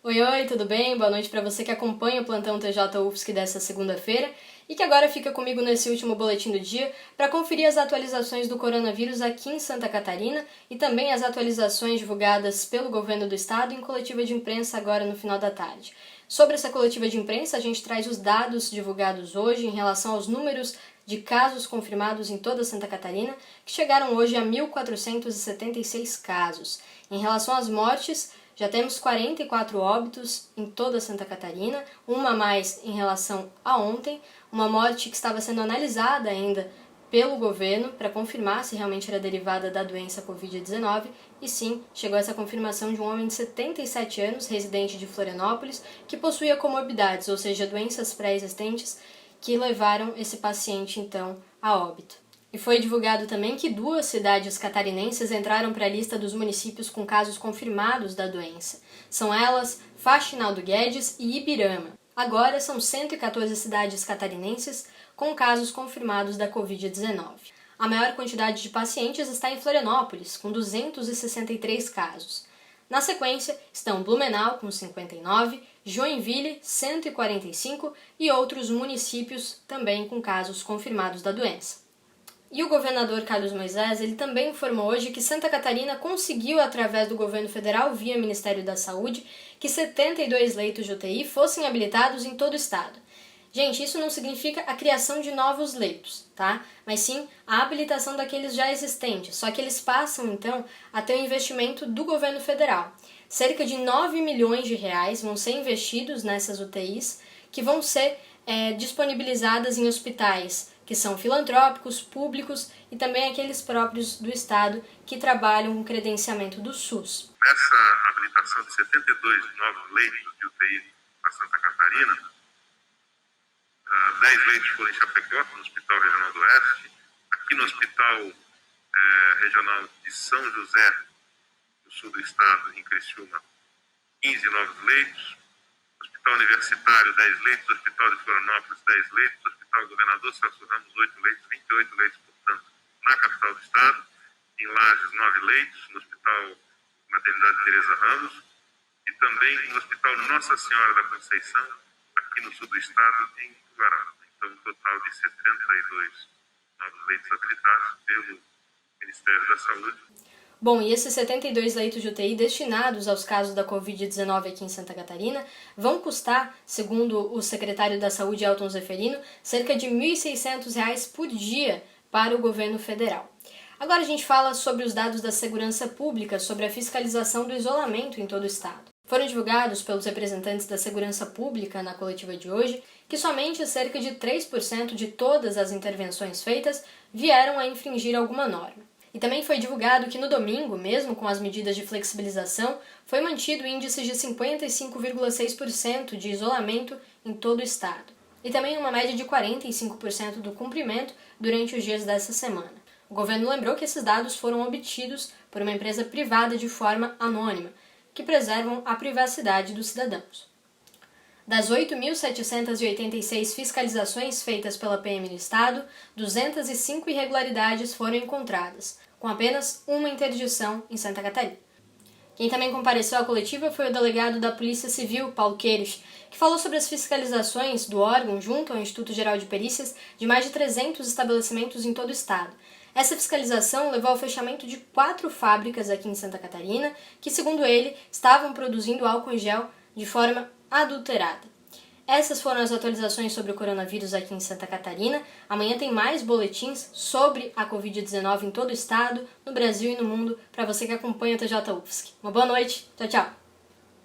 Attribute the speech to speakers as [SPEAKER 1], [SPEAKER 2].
[SPEAKER 1] Oi, tudo bem? Boa noite para você que acompanha o Plantão TJ UFSC dessa segunda-feira e que agora fica comigo nesse último boletim do dia para conferir as atualizações do coronavírus aqui em Santa Catarina e também as atualizações divulgadas pelo governo do estado em coletiva de imprensa agora no final da tarde. Sobre essa coletiva de imprensa, a gente traz os dados divulgados hoje em relação aos números de casos confirmados em toda Santa Catarina, que chegaram hoje a 1.476 casos. Em relação às mortes, já temos 44 óbitos em toda Santa Catarina, uma a mais em relação a ontem, uma morte que estava sendo analisada ainda pelo governo para confirmar se realmente era derivada da doença Covid-19, e sim, chegou essa confirmação de um homem de 77 anos, residente de Florianópolis, que possuía comorbidades, ou seja, doenças pré-existentes, que levaram esse paciente então a óbito. E foi divulgado também que 2 cidades catarinenses entraram para a lista dos municípios com casos confirmados da doença. São elas Faxinal do Guedes e Ibirama. Agora são 114 cidades catarinenses com casos confirmados da Covid-19. A maior quantidade de pacientes está em Florianópolis, com 263 casos. Na sequência estão Blumenau, com 59, Joinville, 145 e outros municípios também com casos confirmados da doença. E o governador Carlos Moisés, ele também informou hoje que Santa Catarina conseguiu, através do governo federal, via Ministério da Saúde, que 72 leitos de UTI fossem habilitados em todo o estado. Gente, isso não significa a criação de novos leitos, tá? Mas sim a habilitação daqueles já existentes, só que eles passam, então, a ter um investimento do governo federal. Cerca de 9 milhões de reais vão ser investidos nessas UTIs, que vão ser disponibilizadas em hospitais que são filantrópicos, públicos e também aqueles próprios do estado que trabalham com credenciamento do SUS.
[SPEAKER 2] Nessa habilitação de 72 novos leitos de UTI para Santa Catarina, 10 leitos foram em Chapecó, no Hospital Regional do Oeste, aqui no Hospital Regional de São José, no sul do estado, em Criciúma, 15 novos leitos, Hospital Universitário, 10 leitos, Hospital de Florianópolis, 10 leitos, Hospital Governador Celso Ramos, 8 leitos, 28 leitos, portanto, na capital do estado, em Lages, 9 leitos, no Hospital Maternidade Teresa Ramos, e também no Hospital Nossa Senhora da Conceição, aqui no sul do estado, em Tubarão. Então, um total de 72 novos leitos habilitados pelo Ministério da Saúde.
[SPEAKER 1] Bom, e esses 72 leitos de UTI destinados aos casos da Covid-19 aqui em Santa Catarina vão custar, segundo o secretário da Saúde, Elton Zeferino, cerca de R$ 1.600 por dia para o governo federal. Agora a gente fala sobre os dados da segurança pública, sobre a fiscalização do isolamento em todo o estado. Foram divulgados pelos representantes da segurança pública na coletiva de hoje que somente cerca de 3% de todas as intervenções feitas vieram a infringir alguma norma. E também foi divulgado que no domingo, mesmo com as medidas de flexibilização, foi mantido o índice de 55,6% de isolamento em todo o estado. E também uma média de 45% do cumprimento durante os dias dessa semana. O governo lembrou que esses dados foram obtidos por uma empresa privada de forma anônima, que preservam a privacidade dos cidadãos. Das 8.786 fiscalizações feitas pela PM no estado, 205 irregularidades foram encontradas, com apenas uma interdição em Santa Catarina. Quem também compareceu à coletiva foi o delegado da Polícia Civil, Paulo Queiroz, que falou sobre as fiscalizações do órgão junto ao Instituto Geral de Perícias de mais de 300 estabelecimentos em todo o estado. Essa fiscalização levou ao fechamento de 4 fábricas aqui em Santa Catarina, que, segundo ele, estavam produzindo álcool em gel de forma adulterada. Essas foram as atualizações sobre o coronavírus aqui em Santa Catarina. Amanhã tem mais boletins sobre a Covid-19 em todo o estado, no Brasil e no mundo, para você que acompanha o TJ UFSC. Uma boa noite, tchau, tchau!